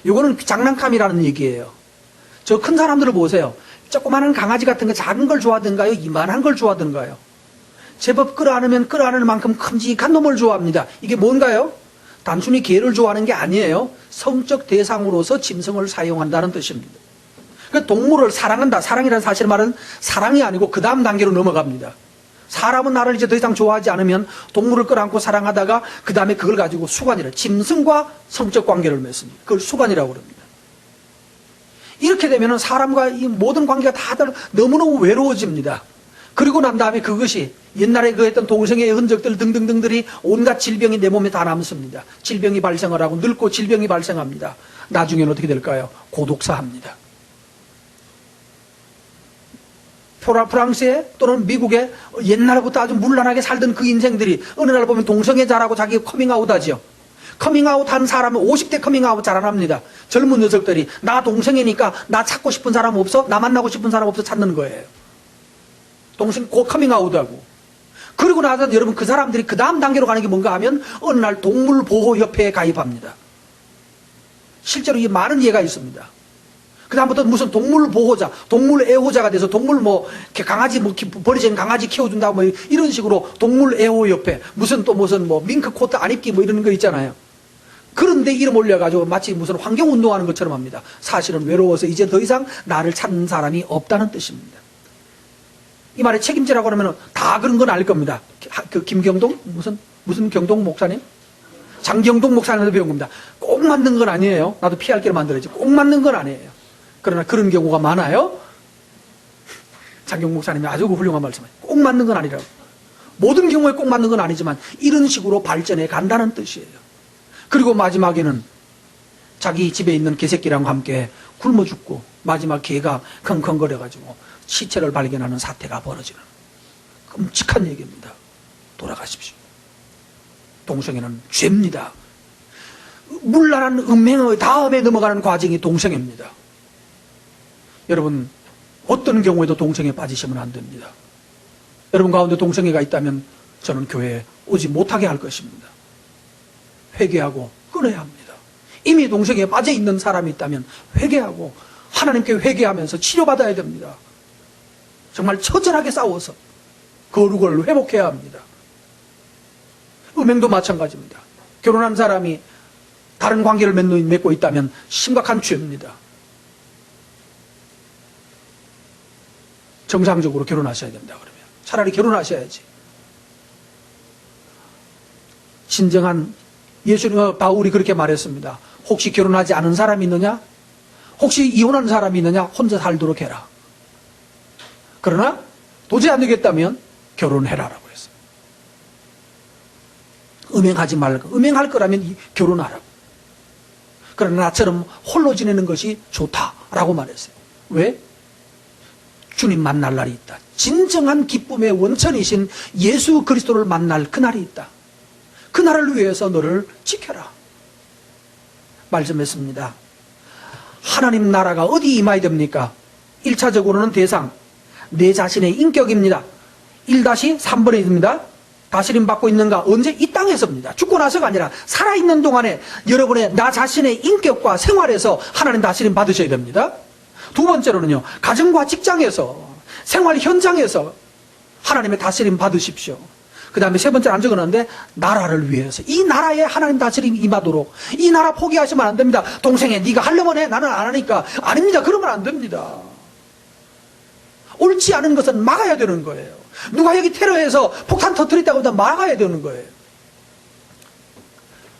요거는 장난감이라는 얘기예요. 저 큰 사람들을 보세요. 조그마한 강아지 같은 거 작은 걸 좋아하던가요? 이만한 걸 좋아하던가요? 제법 끌어안으면 끌어안을 만큼 큼직한 놈을 좋아합니다. 이게 뭔가요? 단순히 개를 좋아하는 게 아니에요. 성적 대상으로서 짐승을 사용한다는 뜻입니다. 그 동물을 사랑한다. 사랑이라는 사실 말은 사랑이 아니고 그 다음 단계로 넘어갑니다. 사람은 나를 이제 더 이상 좋아하지 않으면 동물을 끌어안고 사랑하다가 그 다음에 그걸 가지고 수관이라 짐승과 성적 관계를 맺습니다. 그걸 수관이라고 그럽니다. 이렇게 되면 사람과 이 모든 관계가 다들 너무너무 외로워집니다. 그리고 난 다음에 그것이 옛날에 그 했던 동성애의 흔적들 등등등들이 온갖 질병이 내 몸에 다 남습니다. 질병이 발생을 하고 늙고 질병이 발생합니다. 나중에는 어떻게 될까요? 고독사합니다. 프랑스에 또는 미국에 옛날부터 아주 문란하게 살던 그 인생들이 어느 날 보면 동성애자라고 자기 커밍아웃 하지요. 커밍아웃 한 사람은 50대 커밍아웃 잘 안 합니다. 젊은 녀석들이 나 동성애니까 나 찾고 싶은 사람 없어? 나 만나고 싶은 사람 없어? 찾는 거예요. 동성 곧 커밍아웃하고. 그리고 나서 여러분 그 사람들이 그 다음 단계로 가는 게 뭔가 하면 어느 날 동물보호협회에 가입합니다. 실제로 이 많은 예가 있습니다. 그 다음부터 무슨 동물보호자, 동물애호자가 돼서 동물 강아지 버려진 강아지 키워준다고 이런 식으로 동물애호협회, 무슨 밍크 코트 안 입기 이런 거 있잖아요. 그런데 이름 올려가지고 마치 무슨 환경운동하는 것처럼 합니다. 사실은 외로워서 이제 더 이상 나를 찾는 사람이 없다는 뜻입니다. 이 말에 책임지라고 하면 다 그런 건 아닐 겁니다. 그 김경동? 무슨 경동 목사님? 장경동 목사님한테 배운 겁니다. 꼭 맞는 건 아니에요. 나도 피할 길을 만들어야지. 꼭 맞는 건 아니에요. 그러나 그런 경우가 많아요. 장경 목사님이 아주 훌륭한 말씀을. 꼭 맞는 건 아니라고. 모든 경우에 꼭 맞는 건 아니지만 이런 식으로 발전해 간다는 뜻이에요. 그리고 마지막에는 자기 집에 있는 개새끼랑 함께 굶어 죽고 마지막 개가 컹컹거려가지고 시체를 발견하는 사태가 벌어지는 끔찍한 얘기입니다. 돌아가십시오. 동성애는 죄입니다. 문란한 음행의 다음에 넘어가는 과정이 동성애입니다. 여러분 어떤 경우에도 동성애에 빠지시면 안 됩니다. 여러분 가운데 동성애가 있다면 저는 교회에 오지 못하게 할 것입니다. 회개하고 끊어야 합니다. 이미 동성애에 빠져 있는 사람이 있다면 회개하고 하나님께 회개하면서 치료받아야 됩니다. 정말 처절하게 싸워서 거룩을 회복해야 합니다. 음행도 마찬가지입니다. 결혼한 사람이 다른 관계를 맺고 있다면 심각한 죄입니다. 정상적으로 결혼하셔야 됩니다. 그러면 차라리 결혼하셔야지. 진정한 예수님 바울이 그렇게 말했습니다. 혹시 결혼하지 않은 사람이 있느냐? 혹시 이혼한 사람이 있느냐? 혼자 살도록 해라. 그러나 도저히 안 되겠다면 결혼해라라고 했어요. 음행하지 말고 음행할 거라면 결혼하라고. 그러나 나처럼 홀로 지내는 것이 좋다라고 말했어요. 왜? 주님 만날 날이 있다. 진정한 기쁨의 원천이신 예수 그리스도를 만날 그날이 있다. 그날을 위해서 너를 지켜라. 말씀했습니다. 하나님 나라가 어디 임해야 됩니까? 1차적으로는 대상, 내 자신의 인격입니다. 1-3번에 있습니다. 다스림 받고 있는가? 언제? 이 땅에서입니다. 죽고 나서가 아니라 살아있는 동안에 여러분의 나 자신의 인격과 생활에서 하나님 다스림 받으셔야 됩니다. 두 번째로는요, 가정과 직장에서, 생활 현장에서 하나님의 다스림 받으십시오. 그 다음에 세 번째로 안 적어놨는데, 나라를 위해서. 이 나라에 하나님 다스림 임하도록. 이 나라 포기하시면 안 됩니다. 동생애, 네가 하려면 해. 나는 안 하니까. 아닙니다. 그러면 안 됩니다. 옳지 않은 것은 막아야 되는 거예요. 누가 여기 테러해서 폭탄 터뜨렸다고 하면 막아야 되는 거예요.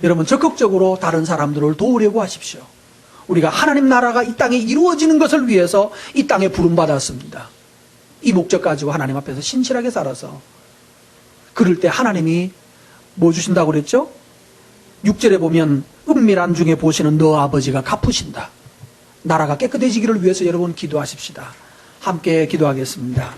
여러분 적극적으로 다른 사람들을 도우려고 하십시오. 우리가 하나님 나라가 이 땅에 이루어지는 것을 위해서 이 땅에 부름받았습니다. 이 목적 가지고 하나님 앞에서 신실하게 살아서 그럴 때 하나님이 뭐 주신다고 그랬죠? 6절에 보면 은밀한 중에 보시는 너 아버지가 갚으신다. 나라가 깨끗해지기를 위해서 여러분 기도하십시다. 함께 기도하겠습니다.